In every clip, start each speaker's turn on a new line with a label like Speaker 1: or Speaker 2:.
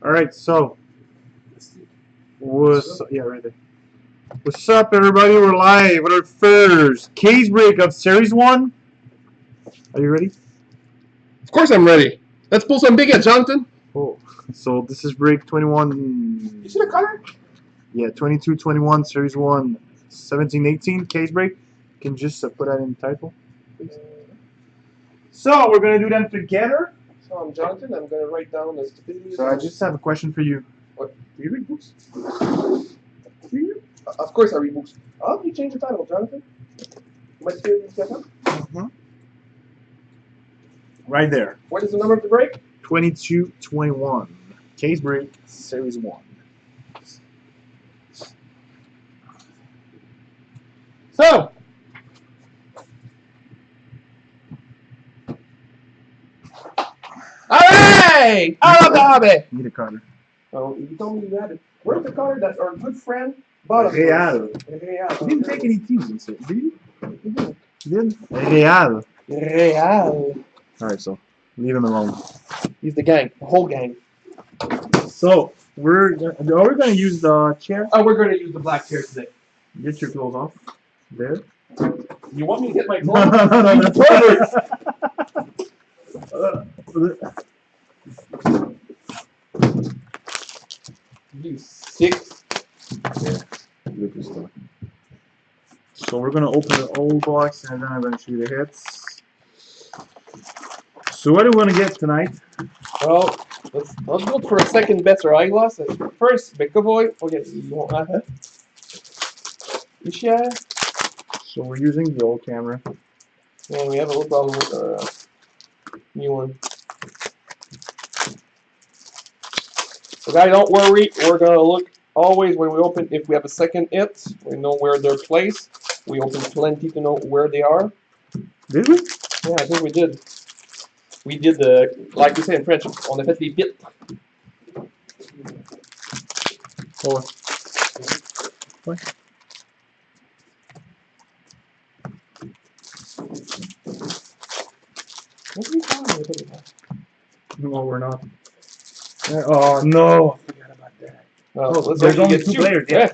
Speaker 1: All right, so right there. What's up, everybody? We're live with our first case break of Series 1. Are you ready?
Speaker 2: Of course I'm ready. Let's pull some big heads, Jonathan.
Speaker 1: Oh, so this is break 21.
Speaker 2: You see the color?
Speaker 1: Yeah, 22, 21, Series 1, 17, 18 case break. You can just put that in the title, please. So we're gonna do them together.
Speaker 2: So I'm Jonathan. I'm gonna write down the stupidity.
Speaker 1: So I just have a question for you.
Speaker 2: What?
Speaker 1: Do you read books?
Speaker 2: Do you? Of course I read books. How do you change the title, Jonathan? My spirit is
Speaker 1: Right there.
Speaker 2: What is the number of the break?
Speaker 1: 22, 21. Case break, Series 1. So,
Speaker 2: Alright! I love the hobby!
Speaker 1: need a card.
Speaker 2: Oh, you told me you had it. Where's the card that our good friend bought us?
Speaker 1: Real.
Speaker 2: Real.
Speaker 1: You didn't take any teams, did you? You did? Real.
Speaker 2: Real.
Speaker 1: Alright, so leave him alone.
Speaker 2: He's the gang. The whole gang.
Speaker 1: So, are we gonna use the chair?
Speaker 2: Oh, we're gonna use the black chair today.
Speaker 1: Get your clothes off. There.
Speaker 2: You want me to get my
Speaker 1: No,
Speaker 2: clothes?
Speaker 1: no, no, that's
Speaker 2: You sick.
Speaker 1: So we're gonna open the old box and then I'm gonna show you the hits. So what do we want to get tonight?
Speaker 2: Well, let's go for a second best or eyeglass. First, McAvoy. Okay, you want that? Yeah.
Speaker 1: So we're using the old camera.
Speaker 2: And we have a little problem with our new one. So guys, don't worry. We're gonna look always when we open. If we have a second hit, we know where they're placed. We open plenty to know where they are.
Speaker 1: Did we?
Speaker 2: Yeah, I think we did. We did like we say in French, on a fait les pits.
Speaker 1: Oh. What?
Speaker 2: What are you talking about?
Speaker 1: No, we're not. Oh no!
Speaker 2: I forgot about that. Well,
Speaker 1: Oh,
Speaker 2: let's
Speaker 1: there's
Speaker 2: only
Speaker 1: only
Speaker 2: get
Speaker 1: two
Speaker 2: two.
Speaker 1: players, yeah.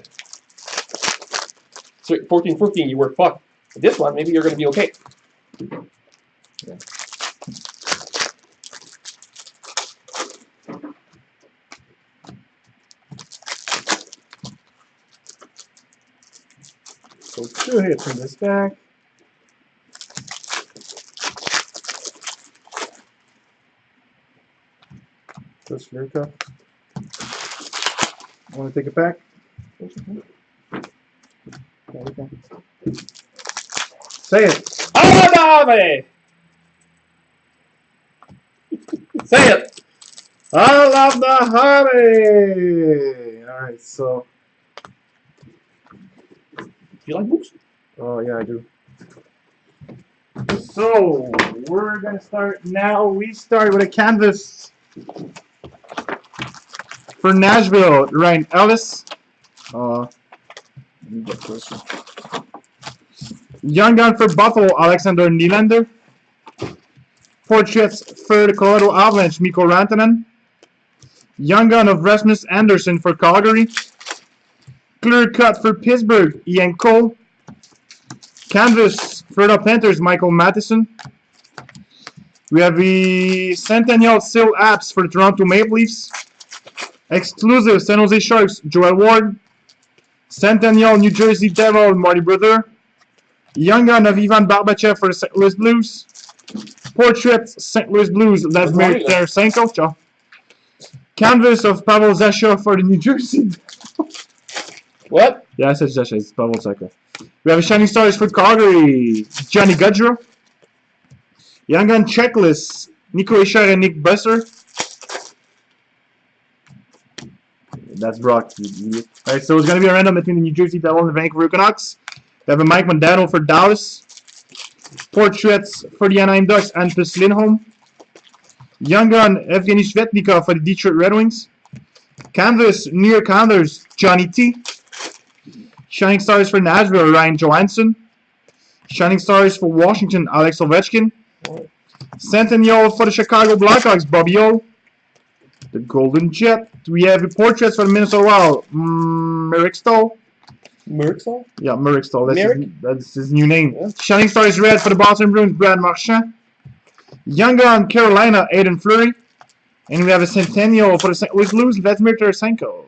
Speaker 2: So 14-14, you were fucked. This one, maybe you're gonna be okay.
Speaker 1: Yeah. So 2 hits in this pack. Just your cup. Want to take it back? Yeah, we can. Say it.
Speaker 2: Agave! Say it!
Speaker 1: I love the hobby! Alright, so.
Speaker 2: Do you like books?
Speaker 1: Oh, yeah, I do. So, we're going to start now. We start with a canvas for Nashville, Ryan Ellis. Young Gun for Buffalo, Alexander Nylander. Portraits for the Colorado Avalanche, Mikko Rantanen. Young Gun of Rasmus Anderson for Calgary. Clear Cut for Pittsburgh, Ian Cole. Canvas for the Panthers, Michael Matheson. We have the Centennial Seal Apps for the Toronto Maple Leafs. Exclusive San Jose Sharks, Joel Ward. Centennial New Jersey Devil, Marty Brodeur. Young Gun of Ivan Barbachev for the St. Louis Blues. Portrait St. Louis Blues, Vladimir Tarasenko. Ciao. Canvas of Pavel Zacha for the New Jersey Devils.
Speaker 2: What?
Speaker 1: Yeah, I said Zacha, it's Pavel Zacha. We have a Shining Stars for Calgary, Johnny Gaudreau. Young Gun Checklist, Nico Hischier and Nick Busser. That's Brock. Alright, so it's going to be a random between the New Jersey Devils and the Vancouver Canucks. We have a Mike Modano for Dallas. Portraits for the Anaheim Ducks, Hampus Lindholm. Young Gun, Evgeny Svetnikov for the Detroit Red Wings. Canvas, New York Islanders, Johnny T. Shining Stars for Nashville, Ryan Johansson. Shining Stars for Washington, Alex Ovechkin. Centennial for the Chicago Blackhawks, Bobby O. The Golden Jet. We have a portrait for the Minnesota Wild. Merrick Stoll.
Speaker 2: Merksol?
Speaker 1: Yeah, Merrick Stoll. That's his new name.
Speaker 2: Yeah.
Speaker 1: Shining Stars Red for the Boston Bruins. Brad Marchand. Young Gun Carolina. Aiden Fleury. And we have a Centennial for the St. Louis Blues. Vladimir Tarasenko.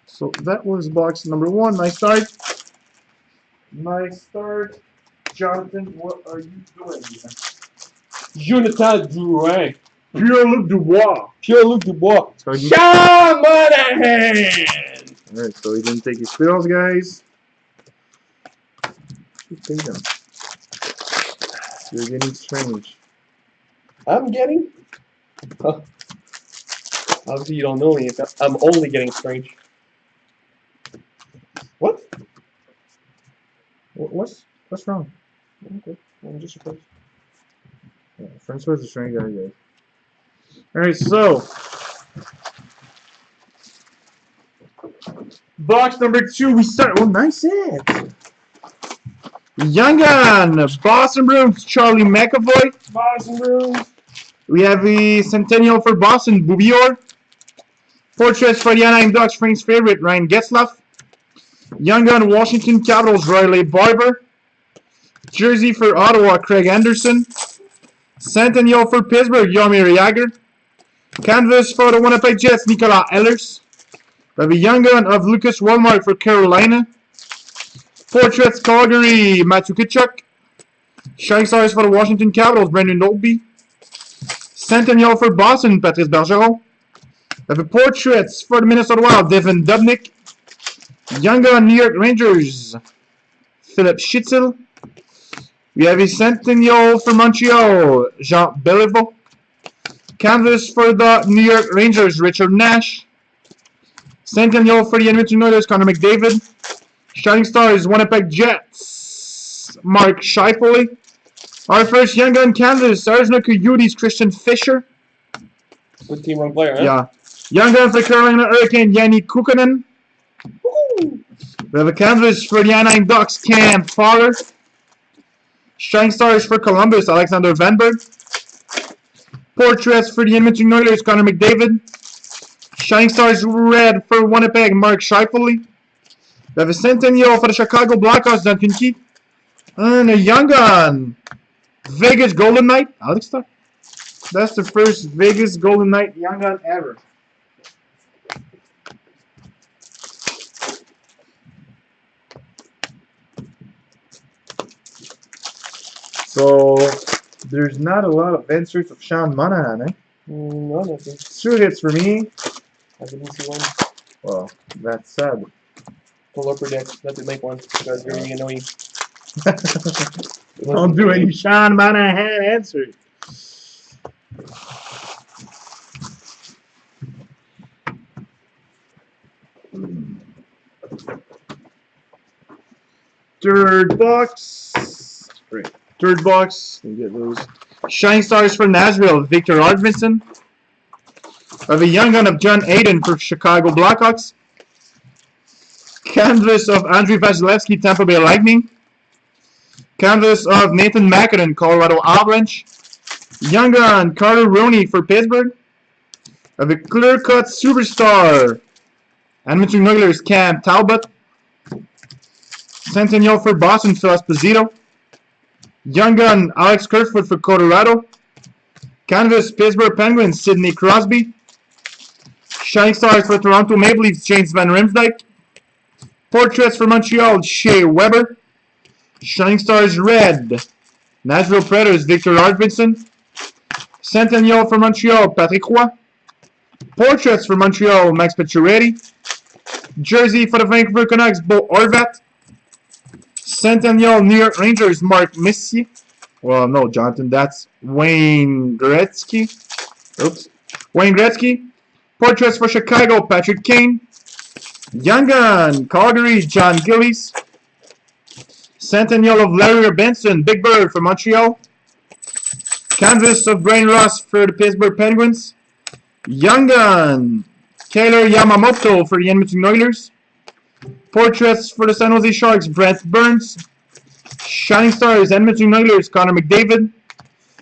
Speaker 1: So that was box number 1. Nice start. Nice start. Jonathan, what are you doing here?
Speaker 2: Jonathan Drouin.
Speaker 1: Pierre-Luc Dubois.
Speaker 2: Pierre-Luc Dubois.
Speaker 1: So he-
Speaker 2: Sean Monahan!
Speaker 1: Alright, so he didn't take his spills, guys. Who paid him? You're getting strange.
Speaker 2: I'm getting? Huh. Obviously you don't know me. I'm only getting strange. What?
Speaker 1: What's wrong?
Speaker 2: Okay, I'm just surprised.
Speaker 1: Yeah, Francois is a strange guy, guys. Alright, so box number 2, we start. Oh, nice hit! Young Gun, Boston Bruins, Charlie McAvoy.
Speaker 2: Boston Bruins.
Speaker 1: We have the Centennial for Boston, Bouillard. Portraits for the Anaheim Ducks, Frank's favorite, Ryan Getzlaf. Young Gun, Washington Capitals, Riley Barber. Jersey for Ottawa, Craig Anderson. Centennial for Pittsburgh, Jaromir Jagr. Canvas for the Winnipeg Jets, Nicolas Ehlers. We have a Young Gun of Lucas Wallmark for Carolina. Portraits Calgary, Matthew Tkachuk. Shining Stars for the Washington Capitals, Brendan Oldby. Centennial for Boston, Patrice Bergeron. We have a Portraits for the Minnesota Wild, Devin Dubnyk. Young Gun, New York Rangers, Philip Schitzel. We have a Centennial for Montreal, Jean Beliveau. Canvas for the New York Rangers, Richard Nash. Centennial for the Edmonton Oilers, Connor McDavid. Shining Stars, Winnipeg Jets, Mark Scheifele. Our first Young Gun canvas, Arizona Coyotes, Christian Fisher.
Speaker 2: Good team run player, huh?
Speaker 1: Yeah. Young Gun for Carolina Hurricane, Yanni Kukkonen. We have a canvas for the Anaheim Ducks, Cam Fowler. Shining Stars for Columbus, Alexander Vanberg. Portraits for the Edmonton Oilers, Connor McDavid. Shining Stars Red for Winnipeg, Mark Scheifele. We have a Centennial for the Chicago Blackhawks, Duncan Keith. And a Young Gun, Vegas Golden Knight, Alex Tuck. That's the first Vegas Golden Knight Young Gun ever. So there's not a lot of answers of Sean Monahan, eh?
Speaker 2: No, nothing.
Speaker 1: 2 hits for me.
Speaker 2: I didn't see one.
Speaker 1: Well, that's sad.
Speaker 2: Pull up your deck. Let me make one. That's very annoying.
Speaker 1: Don't do any Sean Monahan answers. Third box. Great. Third box. Let me get those. Shining Stars for Nashville, Victor Arvidsson. I have a Young Gun of John Hayden for Chicago Blackhawks. Canvas of Andrei Vasilevsky, Tampa Bay Lightning. Canvas of Nathan McKinnon, Colorado Avalanche. Young Gun, Carter Rooney for Pittsburgh. I have a clear-cut superstar, Edmonton Oilers, Cam Talbot. Centennial for Boston, Phil Esposito. Young Gun, Alex Kerfoot for Colorado. Canvas, Pittsburgh Penguins, Sidney Crosby. Shining Stars for Toronto Maple Leafs, James Van Riemsdyk. Portraits for Montreal, Shea Weber. Shining Stars Red, Nashville Predators, Victor Arvidsson. Centennial for Montreal, Patrick Roy. Portraits for Montreal, Max Pacioretty. Jersey for the Vancouver Canucks, Bo Horvat. Centennial New York Rangers, Mark Messier. Well, no, Jonathan, that's Wayne Gretzky. Oops. Wayne Gretzky. Portraits for Chicago, Patrick Kane. Young Gun, Calgary, John Gillies. Centennial of Larry Benson, Big Bird for Montreal. Canvas of Brain Ross for the Pittsburgh Penguins. Young Gun, Taylor Yamamoto for the Edmonton Oilers. Portraits for the San Jose Sharks, Brent Burns. Shining Stars, Edmonton Oilers, Connor McDavid.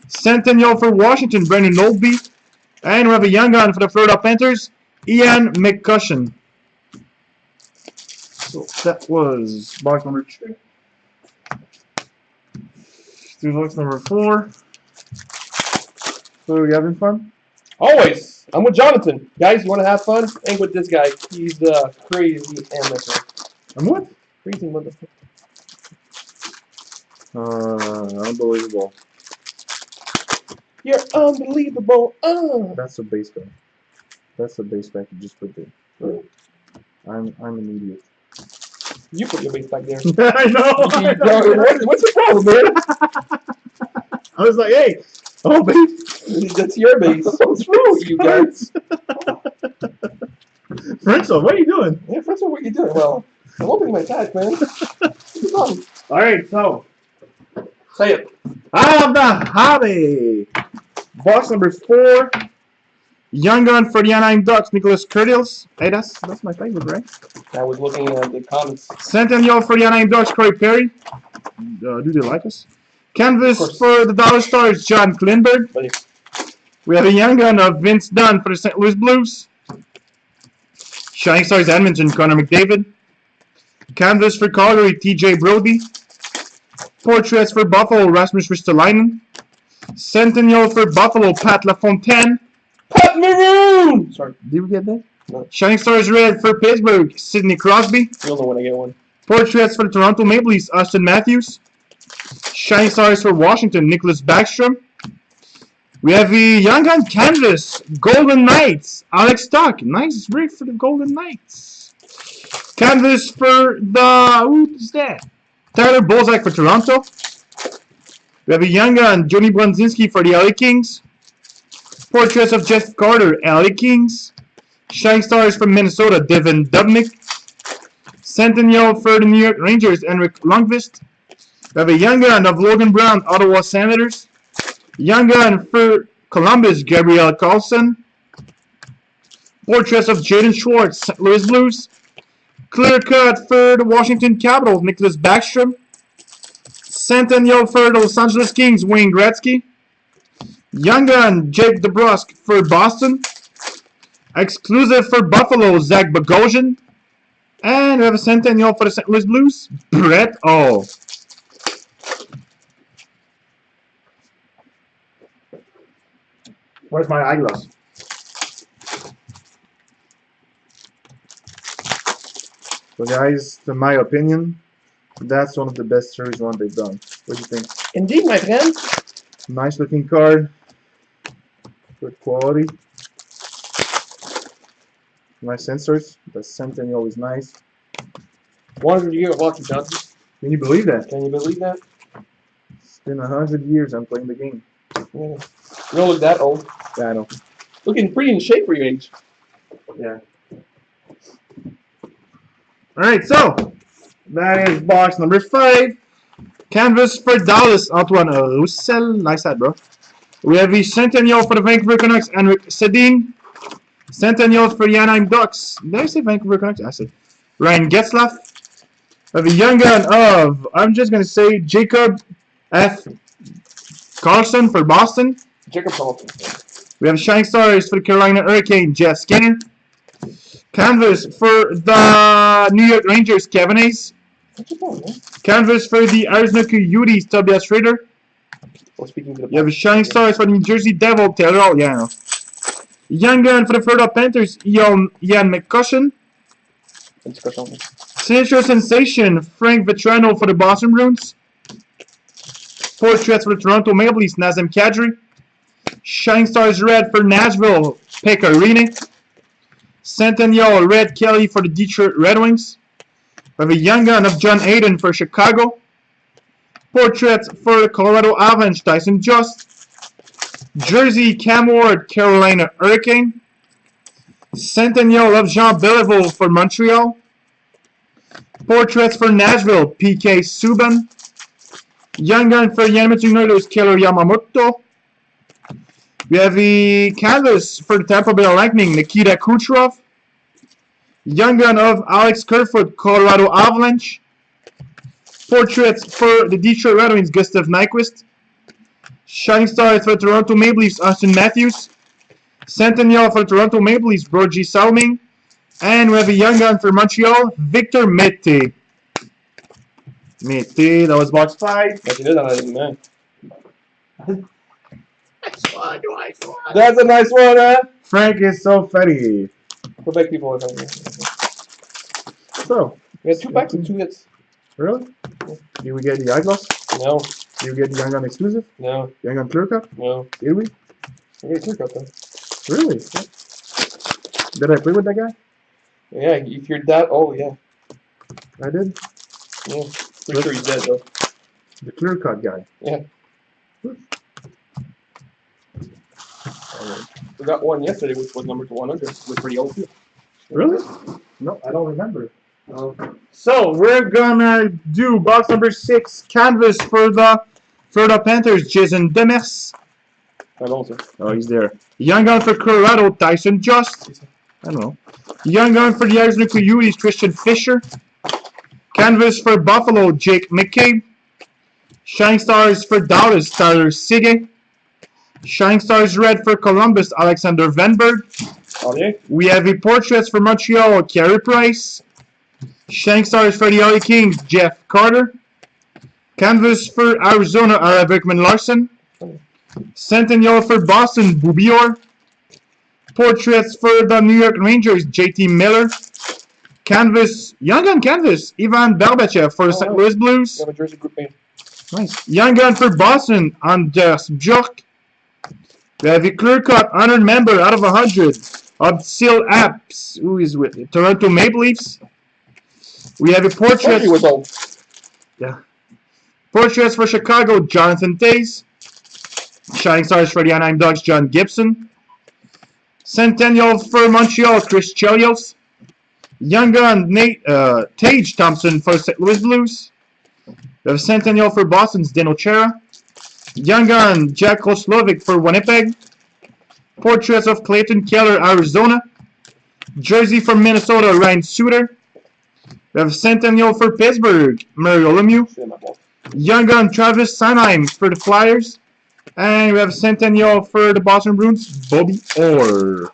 Speaker 1: Centennial for Washington, Brendan Oldby. And we have a young gun for the Florida Panthers, Ian McCutcheon. So that was box number 2. Do box number 4. So you having fun?
Speaker 2: Always. I'm with Jonathan. Guys, you want to have fun? Hang with this guy. He's the crazy amateur.
Speaker 1: I'm what?
Speaker 2: Crazy motherfucker.
Speaker 1: Unbelievable.
Speaker 2: You're unbelievable.
Speaker 1: That's a base card. That's a base pack you just put there. I'm an idiot.
Speaker 2: You put your base back there.
Speaker 1: I know.
Speaker 2: What's the problem, man?
Speaker 1: I was like, hey, oh base.
Speaker 2: That's your base. What's wrong with you guys?
Speaker 1: Frenzo, what are you doing?
Speaker 2: Yeah, first of all, what you doing? Well, I'm opening my pack, man. What's the problem?
Speaker 1: All right, so
Speaker 2: Say it.
Speaker 1: of the hobby, box number 4, young gun for the Anaheim Ducks, Nicholas Curtis. Hey, that's my favorite, right?
Speaker 2: I was looking at the comments.
Speaker 1: Centennial for the Anaheim Ducks, Corey Perry. Do they like us? Canvas for the Dallas Stars, John Klingberg.
Speaker 2: Buddy.
Speaker 1: We have a young gun of Vince Dunn for the St. Louis Blues. Shining Stars Edmonton, Connor McDavid. Canvas for Calgary, TJ Brody. Portraits for Buffalo, Rasmus Ristolainen. Centennial for Buffalo, Pat LaFontaine.
Speaker 2: Pat Maroon! Sorry.
Speaker 1: Did we get that?
Speaker 2: No.
Speaker 1: Shining Stars Red for Pittsburgh, Sidney Crosby.
Speaker 2: You'll know when I get one.
Speaker 1: Portraits for the Toronto Maple Leafs, Austin Matthews. Shining Stars for Washington, Nicholas Backstrom. We have the Young Gun Canvas, Golden Knights, Alex Tuck. Nice break for the Golden Knights. Canvas for the, who's that? Tyler Bozak for Toronto. We have a Young Gun, Johnny Bronzinski for the LA Kings. Portraits of Jeff Carter, LA Kings. Shining Stars from Minnesota, Devin Dubnyk. Centennial for the New York Rangers, Henrik Lundqvist. We have a Young Gun of Logan Brown, Ottawa Senators. Young Gun for Columbus, Gabriel Carlson. Portraits of Jaden Schwartz, St. Louis Blues. Clear cut for the Washington Capitals, Nicholas Backstrom. Centennial for the Los Angeles Kings, Wayne Gretzky. Young Gun, Jake DeBrusk for Boston. Exclusive for Buffalo, Zach Bogosian. And we have a Centennial for the St. Louis Blues, Brett O. Where's my eyeglass? So guys, in my opinion, that's one of the best series one they've done. What do you think?
Speaker 2: Indeed, my friend.
Speaker 1: Nice looking card. Good quality. Nice sensors. The Centennial is nice.
Speaker 2: 100 year of Hockey, Johnson.
Speaker 1: Can you believe that?
Speaker 2: Can you believe that?
Speaker 1: It's been 100 years I'm playing the game.
Speaker 2: Yeah. You don't look that old.
Speaker 1: Yeah, I know.
Speaker 2: Looking pretty in shape for your age.
Speaker 1: Yeah. Alright, so that is box number 5. Canvas for Dallas, Antoine Roussel. Nice hat, bro. We have the Centennial for the Vancouver Canucks, Henrik Sedin. Centennial for the Anaheim Ducks. Did I say Vancouver Canucks? I said Ryan Getzlaf. We have a Young Gun of, I'm just going to say, Jacob F. Carlson for Boston.
Speaker 2: Jacob Carlson.
Speaker 1: We have Shining Stars for the Carolina Hurricane, Jeff Skinner. Canvas for the New York Rangers, Kevin Hayes.
Speaker 2: What's your problem, man?
Speaker 1: Canvas for the Arizona Coyotes, Tobias Schrader.
Speaker 2: Oh, speaking to the
Speaker 1: You have a Shining Stars for the New Jersey Devil, Taylor Hall. Yeah, I know. Young Gun for the Florida Panthers, Ian McCutcheon. Signature Sensation, Frank Vetrano for the Boston Bruins. Portraits for the Toronto Maple Leafs, Nazem Kadri. Shining Stars Red for Nashville, Pekka Rinne. Centennial Red Kelly for the Detroit Red Wings. We have a Young Gun of John Hayden for Chicago. Portraits for the Colorado Avalanche, Tyson Just. Jersey Cam Ward, Carolina Hurricane. Centennial of Jean Beliveau for Montreal. Portraits for Nashville, PK Subban. Young Gun for the Edmonton Oilers, Keller Yamamoto. We have the canvas for the Tampa Bay Lightning, Nikita Kucherov. Young Gun of Alex Kerfoot, Colorado Avalanche. Portraits for the Detroit Red Wings, Gustav Nyquist. Shining Stars for Toronto Maple Leafs, Austin Matthews. Centennial for Toronto Maple Leafs, Borgie Salming. And we have a young gun for Montreal, Victor Mete. Mete, that was box 5.
Speaker 2: Imagine dans l'alignement. That's a nice one, huh?
Speaker 1: Frank is so funny.
Speaker 2: Quebec people are coming.
Speaker 1: So,
Speaker 2: We had 2 packs and 2 hits.
Speaker 1: really? Did we get the eyeglass?
Speaker 2: No,
Speaker 1: Did we get the young gun exclusive?
Speaker 2: no,
Speaker 1: Young gun clear cup?
Speaker 2: no.
Speaker 1: Did we?
Speaker 2: I get a clear cut then.
Speaker 1: Really? Did I play with that guy?
Speaker 2: Yeah, if you're that old, yeah.
Speaker 1: I did.
Speaker 2: Yeah. Pretty sure he's dead though.
Speaker 1: The clear cut guy.
Speaker 2: Yeah. We got one yesterday, which was number 100. It was pretty old too.
Speaker 1: Really? No, I don't remember. So we're gonna do box number 6, canvas for the Florida Panthers, Jason Demers.
Speaker 2: Pas bon ça.
Speaker 1: Oh, he's there. Young gun for Colorado, Tyson Just. I don't know. Young gun for the Arizona Coyotes, Christian Fisher. Canvas for Buffalo, Jake McCabe. Shining Stars for Dallas, Tyler Sige. Shining Stars Red for Columbus, Alexander Venberg.
Speaker 2: Ah bien?
Speaker 1: We have a portraits for Montreal, Carey Price. Shining Stars for the LA Kings, Jeff Carter. Canvas for Arizona, Ara Vikman-Larsson. Centennial for Boston, Boubior. Portraits for the New York Rangers, JT Miller. Canvas, Young Gun Canvas, Ivan Barbachev for the St. Louis Blues.
Speaker 2: You have a jersey group name.
Speaker 1: Nice. Young Gun for Boston, Anders Bjork. We have a clear cut 100 member out of 100 of Seal Apps, who is with it? Toronto Maple Leafs. We have a portrait.
Speaker 2: He was old.
Speaker 1: Yeah. Portraits for Chicago, Jonathan Toews. Shining Stars for the Anaheim Ducks, John Gibson. Centennial for Montreal, Chris Chelios. Young Gun, Tage Thompson for St. Louis Blues. We have Centennial for Boston's Dino Chara. Young Gun, Jack Roslovic for Winnipeg. Portraits of Clayton Keller, Arizona. Jersey from Minnesota, Ryan Suter. We have Centennial for Pittsburgh, Mario Lemieux. Young Gun, Travis Sanheim for the Flyers. And we have Centennial for the Boston Bruins, Bobby Orr.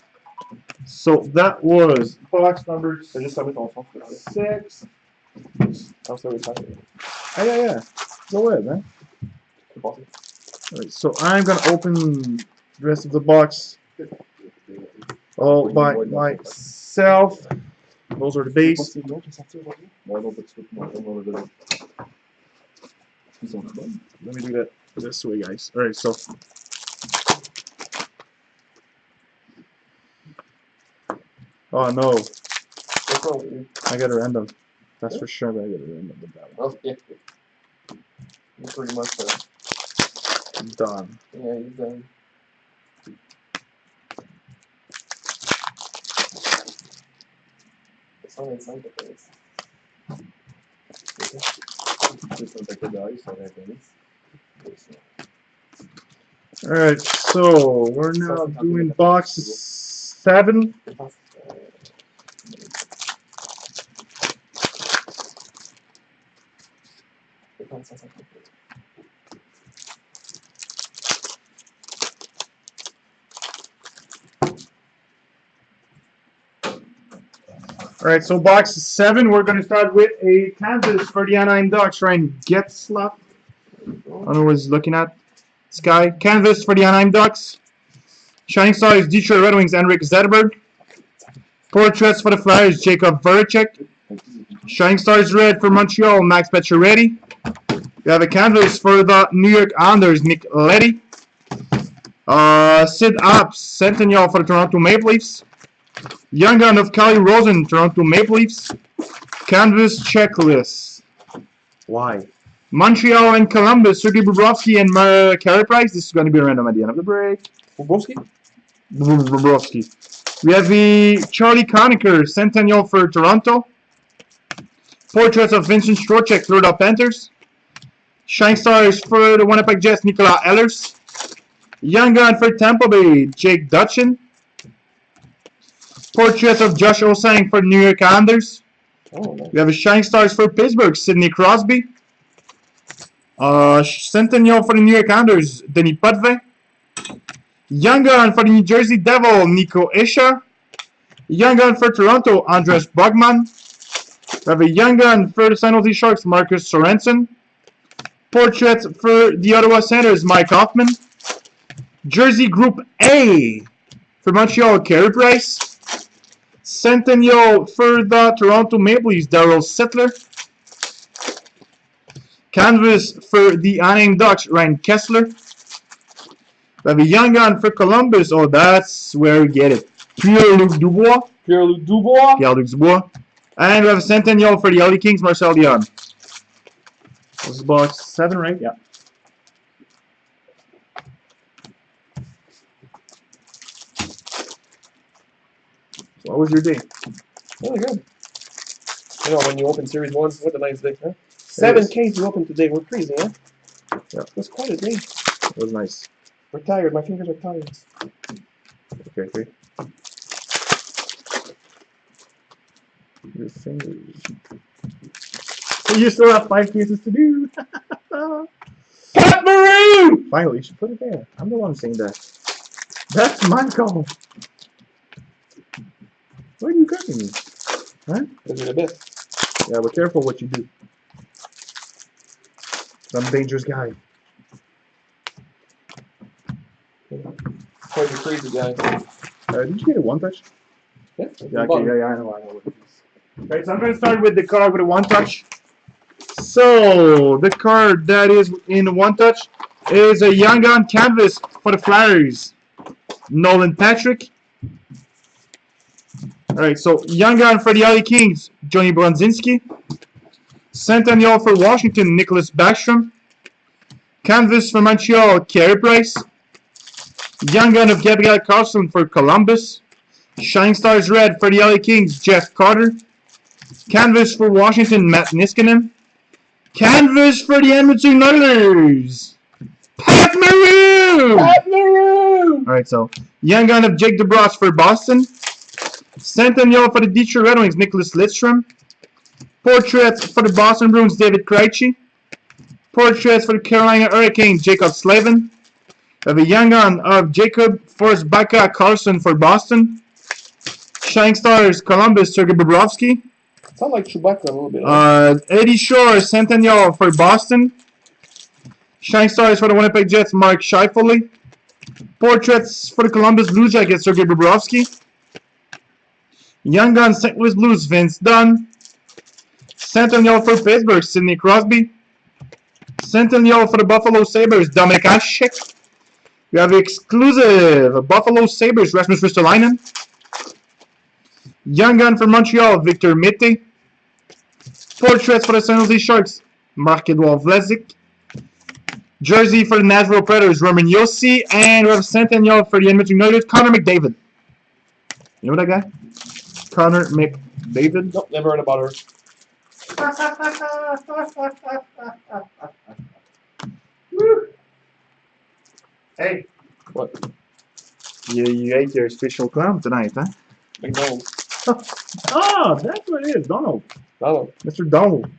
Speaker 1: So that was box number 6. Yeah. Go ahead, man. Alright, so I'm gonna open the rest of the box all by myself. Those are the base. Let me do that this way, guys. Alright, so oh no, I got a random. That's for sure. I got a random with that one.
Speaker 2: Oh, yeah. He's pretty much
Speaker 1: Done.
Speaker 2: yeah, he's done. It's not inside the place.
Speaker 1: Alright, so we're now doing box 7. Alright, so box 7, we're going to start with a canvas for the Anaheim Ducks, Ryan Getzlaff. I don't know what he's looking at. Sky. Canvas for the Anaheim Ducks. Shining Stars, Detroit Red Wings, Henrik Zetterberg. Portraits for the Flyers, Jacob Voracek. Shining Stars Red for Montreal, Max Pacioretty. We have a canvas for the New York Islanders, Nick Leddy. Sid Apps, Centennial for the Toronto Maple Leafs. Young Gun of Kelly Rosen, Toronto Maple Leafs. Canvas checklist. Why? Montreal and Columbus, Sergei Bobrovsky and Carey Price. This is going to be random at the end of the break.
Speaker 2: Bobrovsky?
Speaker 1: Bobrovsky. We have the Charlie Conacher, Centennial for Toronto. Portraits of Vincent Trocheck, Florida Panthers. Shining Stars for the Winnipeg Jets, Nicolas Ehlers. Young Gun for Tampa Bay, Jake Dutchin. Portraits of Josh Osang for New York Islanders.
Speaker 2: Oh, nice.
Speaker 1: We have a Shining Stars for Pittsburgh, Sidney Crosby. Centennial for the New York Islanders, Denis Potvin. Young Gun for the New Jersey Devil, Nico Isha. Young Gun for Toronto, Andres Bugman. We have a Young Gun for the San Jose Sharks, Marcus Sorensen. Portrait for the Ottawa Senators, Mike Hoffman. Jersey Group A for Montreal, Carey Price. Centennial for the Toronto Maple Leafs, Darryl Sittler. Canvas for the Anaheim Ducks, Ryan Kessler. We have a Young Gun for Columbus. Oh, that's where we get it. Pierre-Luc Dubois.
Speaker 2: Pierre-Luc Dubois.
Speaker 1: Pierre-Luc Dubois. And we have a Centennial for the LA Kings, Marcel Dion. This is box 7, right? Yeah. So what was your day?
Speaker 2: Really good. You know, when you open Series 1, what a nice day, huh? 7 cases you opened today. We're crazy, huh?
Speaker 1: Yeah.
Speaker 2: It was quite a day.
Speaker 1: It was nice.
Speaker 2: We're tired. My fingers are tired.
Speaker 1: Okay. Your fingers. You still have 5 cases to do.
Speaker 2: Cat Maroon!
Speaker 1: Finally, you should put it there. I'm the one saying that. That's my call. Why are you cooking me? Huh?
Speaker 2: Those are the best.
Speaker 1: Yeah, but careful what you do. I'm a dangerous guy.
Speaker 2: Quite a crazy guy.
Speaker 1: Did you get a 1-touch?
Speaker 2: Yeah,
Speaker 1: Yeah, okay, yeah, I know what it is. Right, so I'm going to start with the card with a 1-touch. So, the card that is in 1-touch is a Young Gun canvas for the Flyers. Nolan Patrick. Alright, so Young Gun for the LA Kings, Johnny Bronzinski. Centennial for Washington, Nicholas Backstrom. Canvas for Montreal, Carey Price. Young Gun of Gabriel Carlson for Columbus. Shining Stars Red for the LA Kings, Jeff Carter. Canvas for Washington, Matt Niskanen. Canvas for the Edmonton Oilers, Pat Maroon!
Speaker 2: Cat Maroon!
Speaker 1: Alright, so Young Gun of Jake DeBrusk for Boston. Centennial for the Detroit Red Wings, Nicholas Lidstrom. Portraits for the Boston Bruins, David Krejci. Portraits for the Carolina Hurricanes, Jacob Slavin. We have a Young Gun of Jacob Forsbacka Carlson for Boston. Shining Stars, Columbus, Sergei Bobrovsky.
Speaker 2: Sound like Chewbacca a little bit.
Speaker 1: Eddie Shore, Centennial for Boston. Shining Stars for the Winnipeg Jets, Mark Scheifele. Portraits for the Columbus Blue Jackets, Sergei Bobrovsky. Young Gun, St. Louis Blues, Vince Dunn. Centennial for Pittsburgh, Sidney Crosby. Centennial for the Buffalo Sabres, Dominik Hasek. We have exclusive Buffalo Sabres, Rasmus Ristolainen. Young Gun for Montreal, Victor Mete. Portraits for the San Jose Sharks, Marc-Edouard Vlasic. Jersey for the Nashville Predators, Roman Josi. And we have Centennial for the Edmonton Oilers, Connor McDavid. You know that guy? Connor McDavid?
Speaker 2: Nope, never heard about her.
Speaker 1: Hey.
Speaker 2: What?
Speaker 1: You ate your special clown tonight, huh?
Speaker 2: McDonald's.
Speaker 1: Oh, that's what it is, Donald.
Speaker 2: Donald.
Speaker 1: Mr. Donald.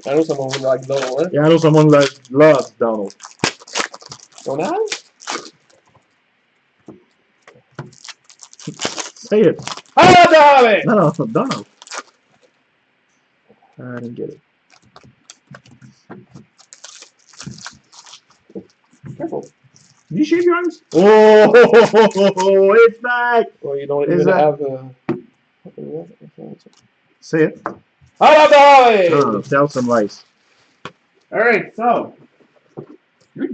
Speaker 2: I know someone who likes Donald, eh?
Speaker 1: Yeah, I know someone that loves Donald.
Speaker 2: Donald?
Speaker 1: Say it.
Speaker 2: Hello, Donald!
Speaker 1: No, Donald. I didn't get it.
Speaker 2: Careful.
Speaker 1: Did you shave your arms? Oh, it's back!
Speaker 2: Well, you don't
Speaker 1: Is
Speaker 2: even
Speaker 1: that-
Speaker 2: have
Speaker 1: Say it.
Speaker 2: Hello, Donald!
Speaker 1: Oh, tell some lies. Alright, so. We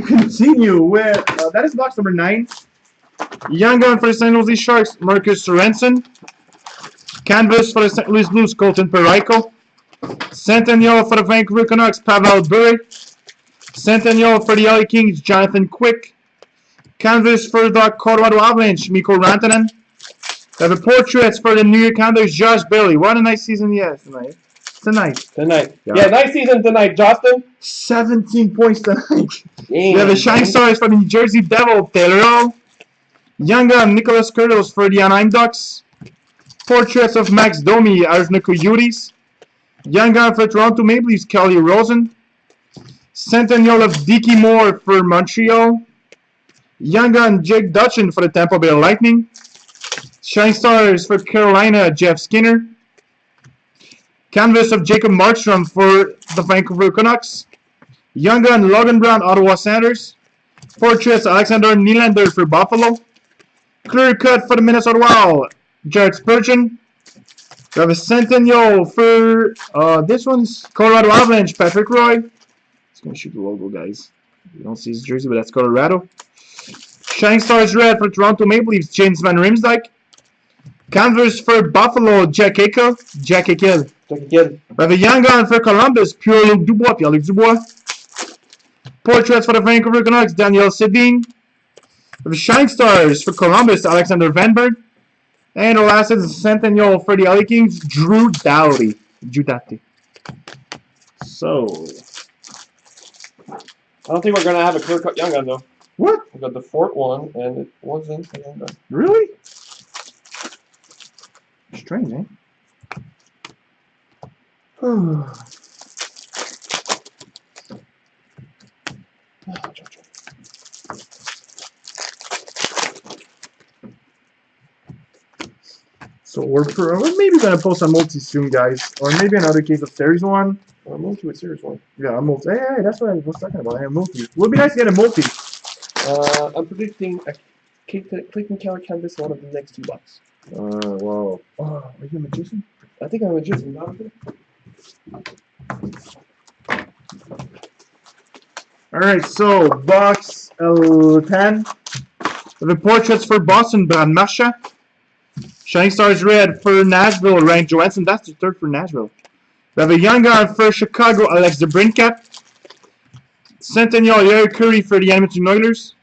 Speaker 1: continue with, that is box number 9. Young Gun for the San Jose Sharks, Marcus Sorensen. Canvas for the St. Louis Blues, Colton Parayko. Centennial for the Vancouver Canucks, Pavel Bure. Centennial for the LA Kings, Jonathan Quick. Canvas for the Colorado Avalanche, Mikko Rantanen. We have a portraits for the New York Islanders, Josh Bailey. What a nice season he has tonight.
Speaker 2: Tonight.
Speaker 1: Yeah.
Speaker 2: Yeah, nice season tonight, Justin.
Speaker 1: 17 points tonight.
Speaker 2: Damn,
Speaker 1: We have a Shining Stars for the New Jersey Devil, Taylor Hall. Young Gun, Nicholas Kurtos for the Anaheim Ducks. Portraits of Max Domi, Arsene Coyotes. Young Gun for Toronto Maple Leafs, Kelly Rosen. Centennial of Dickie Moore for Montreal. Young Gun, Jake Dutchin for the Tampa Bay Lightning. Shining Stars for Carolina, Jeff Skinner. Canvas of Jacob Markstrom for the Vancouver Canucks. Young Gun, Logan Brown, Ottawa Senators. Portraits, Alexander Nylander for Buffalo. Clear cut for the Minnesota Wild, Jared Spurgeon. We have a Centennial for, this one's Colorado Avalanche, Patrick Roy. It's going to shoot the logo, guys. You don't see his jersey, but that's Colorado. Shining Stars Red for Toronto Maple Leafs, James Van Riemsdyk. Canvas for Buffalo, Jack Eichel. We have a Young Gun for Columbus, Pierre-Luc Dubois. Portraits for the Vancouver Canucks, Daniel Sedin. We have a Shining Stars for Columbus, Alexander Vanberg. And the last is a Centennial for the LA Kings, Drew Doughty. So,
Speaker 2: I don't think we're gonna have a clear cut Young Gun though.
Speaker 1: what?
Speaker 2: We got the fourth one, and it wasn't a Young Gun.
Speaker 1: Really? Strange, eh? So we're maybe gonna post a multi soon, guys, or maybe another case of series one.
Speaker 2: Or a multi with series one.
Speaker 1: Yeah, a multi. Hey, that's what I was talking about. I have multi. Would be nice to get a multi.
Speaker 2: I'm predicting a Clayton Keller Canvas one of the next $2.
Speaker 1: Wow. Oh, are you a magician?
Speaker 2: I think I'm a magician. Not okay.
Speaker 1: All right, so box 10. The portraits for Boston, Brad Marchand. Shining Stars Red for Nashville, Ryan Johansson. That's the third for Nashville. We have a Young Gun for Chicago, Alex DeBrincat. Centennial, Eric Curry for the Edmonton Oilers.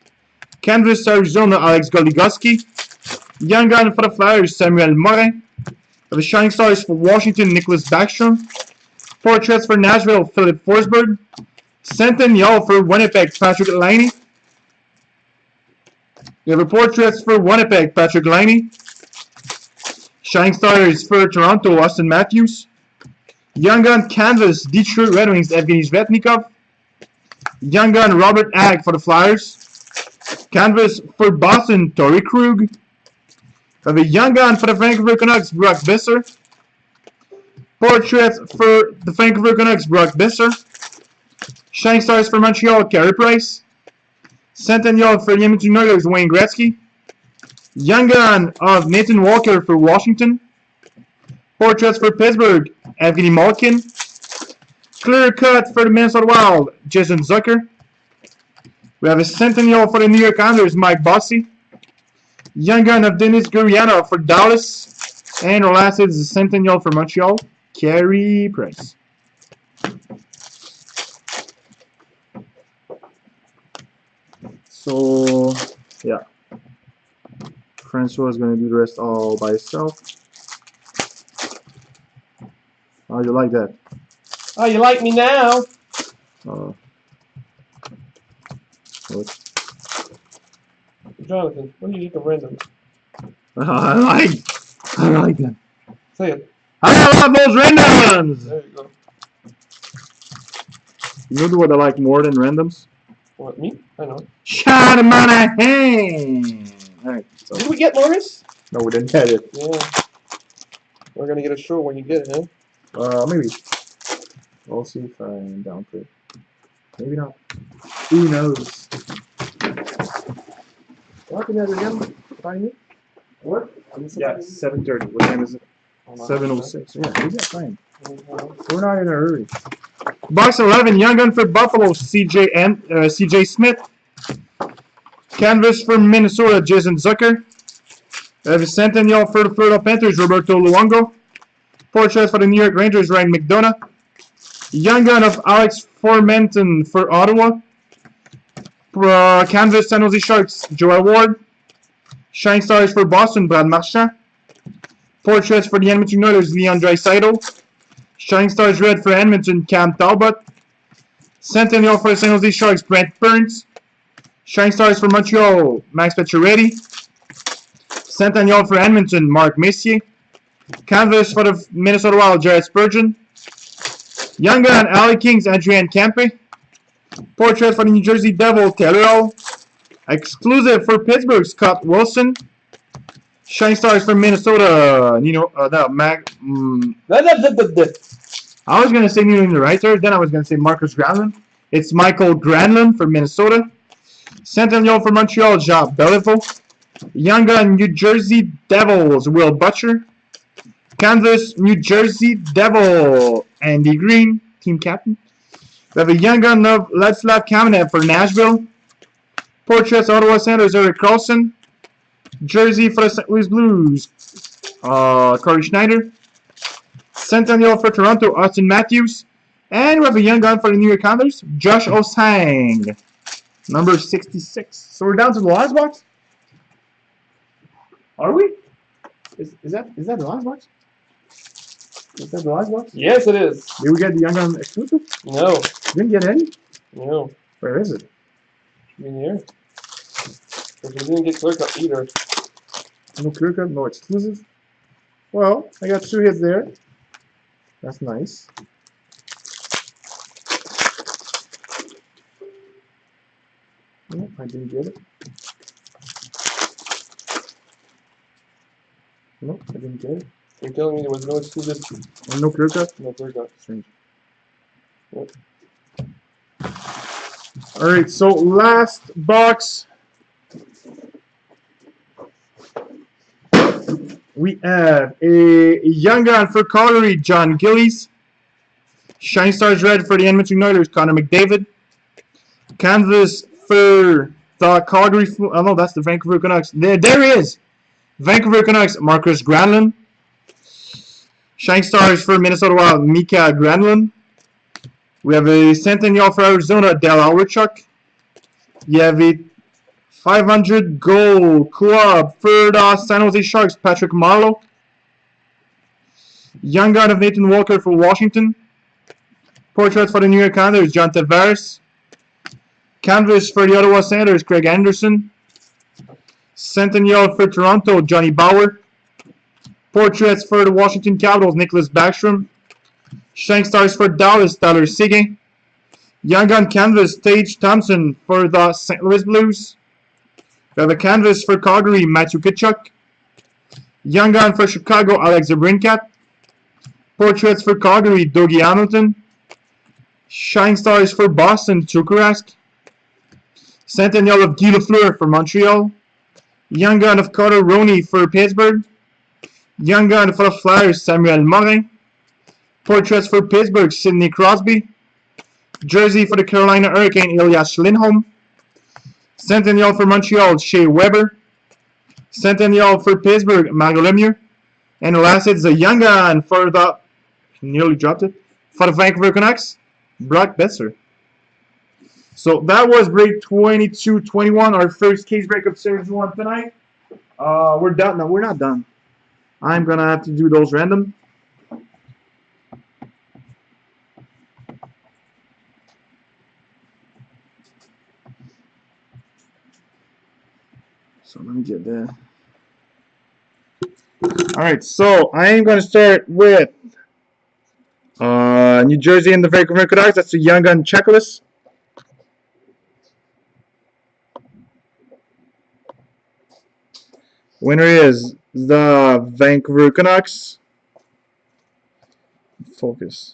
Speaker 1: Canvas, Arizona, Alex Goligoski. Young Gun for the Flyers, Samuel Morin. We have a Shining Stars for Washington, Nicholas Backstrom. Portraits for Nashville, Philip Forsberg. Centennial for Winnipeg, Patrick Laine. We have a portraits for Winnipeg, Patrick Laine. Shining Stars for Toronto, Austin Matthews. Young Gun Canvas, Detroit Red Wings, Evgeny Zvetnikov. Young Gun Robert Agg for the Flyers. Canvas for Boston, Torrey Krug. We have a Young Gun for the Vancouver Canucks, Brock Besser. Portraits for the Vancouver Canucks, Brock Besser. Shining Stars for Montreal, Carey Price. Centennial for the Edmonton Oilers, Wayne Gretzky. Young Gun of Nathan Walker for Washington. Portraits for Pittsburgh, Evgeny Malkin. Clear cut for the Minnesota Wild, Jason Zucker. We have a Centennial for the New York Islanders, Mike Bossy. Young Gun of Denis Gurianov for Dallas. And our last is the Centennial for Montreal, Carey Price. So, yeah. Francois is going to do the rest all by himself. How do you like that?
Speaker 2: Oh, you like me now?
Speaker 1: What?
Speaker 2: Jonathan, what do you think of random?
Speaker 1: I like them.
Speaker 2: Say it.
Speaker 1: I love those randoms!
Speaker 2: There you go.
Speaker 1: You know what I like more than randoms?
Speaker 2: What, me? I know.
Speaker 1: Shot him on a hand! Alright, so.
Speaker 2: Did we get Morris?
Speaker 1: No, we didn't get it.
Speaker 2: Yeah. We're gonna get a show when you get it, huh?
Speaker 1: Maybe. We'll see if I'm down for it. Maybe not. Who knows?
Speaker 2: What can I again? Find me? What?
Speaker 1: Yeah, 7:30. What time is it? 7:06. Yeah, we got time. We're not in a hurry. Box 11, Young Gun for Buffalo, CJ Smith. Canvas for Minnesota, Jason Zucker. We have a Centennial for the Florida Panthers, Roberto Luongo. Portrait for the New York Rangers, Ryan McDonough. Young Gun of Alex Formenton for Ottawa. Canvas San Jose Sharks, Joel Ward. Shining Stars for Boston, Brad Marchand. Portraits for the Edmonton Oilers, Leon Draisaitl. Shining Stars Red for Edmonton, Cam Talbot. Centennial for the San Jose Sharks, Brent Burns. Shining Stars for Montreal, Max Pacioretty. Centennial for Edmonton, Mark Messier. Canvas for the Minnesota Wild, Jared Spurgeon. Young Gun, LA Kings, Adrian Kempe. Portrait for the New Jersey Devil, Taylor Hall. Exclusive for Pittsburgh, Scott Wilson. Shine Stars for Minnesota, I was going to say Nino Niederreiter, then I was going to say Marcus Granlund. It's Michael Granlund for Minnesota. Centennial for Montreal, Jean Beliveau. Young Gun, New Jersey Devils, Will Butcher. Kansas, New Jersey Devil, Andy Green, team captain. We have a Young Gun of Ladislav Kamenev for Nashville. Portraits, Ottawa Senators, Erik Karlsson. Jersey for the St. Louis Blues, Corey Schneider. Centennial for Toronto, Austin Matthews. And we have a Young Gun for the New York Islanders, Josh Osang, number 66. So we're down to the last box. Are we? Is that the last box? Is that the last box?
Speaker 2: Yes, it is.
Speaker 1: Did we get the Young Gun exclusive?
Speaker 2: No.
Speaker 1: Didn't get any?
Speaker 2: No.
Speaker 1: Where is it?
Speaker 2: In here. Because we didn't get clear cut either.
Speaker 1: No clear cut, no exclusive. Well, I got 2 hits there. That's nice. No, I didn't get it. No, I didn't get it.
Speaker 2: You're telling me there was no exclusive?
Speaker 1: And no clear cut?
Speaker 2: No clear cut.
Speaker 1: Strange.
Speaker 2: Yep.
Speaker 1: Alright, so last box. We have a Young Gun for Calgary, John Gillies. Shine Stars Red for the Edmonton Oilers, Connor McDavid. Canvas for the Calgary... Oh, no, that's the Vancouver Canucks. There he is! Vancouver Canucks, Marcus Granlund. Shine Stars for Minnesota Wild, Mika Granlund. We have a Centennial for Arizona, Dale Alwerchuk. You have a 500 goal club for the San Jose Sharks, Patrick Marleau. Young Gun of Nathan Walker for Washington. Portraits for the New York Islanders, John Tavares. Canvas for the Ottawa Senators, Craig Anderson. Centennial for Toronto, Johnny Bauer. Portraits for the Washington Capitals, Nicholas Backstrom. Shine Stars for Dallas, Tyler Seguin. Young Gun Canvas, Tage Thompson for the St. Louis Blues. We have a Canvas for Calgary, Matthew Tkachuk. Young Gun for Chicago, Alex Zabrinkat. Portraits for Calgary, Dougie Hamilton. Shine Stars for Boston, Tuukka Rask. Centennial of Guy Lafleur for Montreal. Young Gun of Carter Rowney for Pittsburgh. Young Gun for the Flyers, Samuel Morin. Portraits for Pittsburgh, Sidney Crosby. Jersey for the Carolina Hurricane, Elias Lindholm. Centennial for Montreal, Shea Weber. Centennial for Pittsburgh, Mario Lemieux. And the last is a Young Gun for the... Nearly dropped it. For the Vancouver Canucks, Brock Besser. So that was break 22-21, our first case break of Series 1 tonight. We're done. No, we're not done. I'm going to have to do those random. So let me get there. Alright, so I am going to start with New Jersey and the Vancouver Canucks. That's the Young Gun checklist. Winner is the Vancouver Canucks. Focus.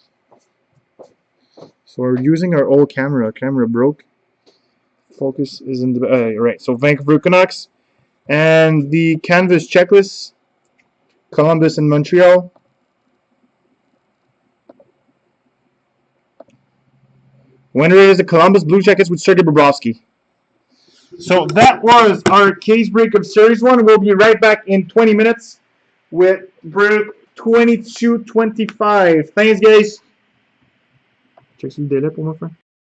Speaker 1: So we're using our old camera. Camera broke. Focus is in the... right, so Vancouver Canucks. And the Canvas checklist. Columbus and Montreal. Winner is the Columbus Blue Jackets with Sergei Bobrovsky. So that was our case break of Series 1. We'll be right back in 20 minutes with break 22-25. Thanks, guys. Check some délai pour moi, frère.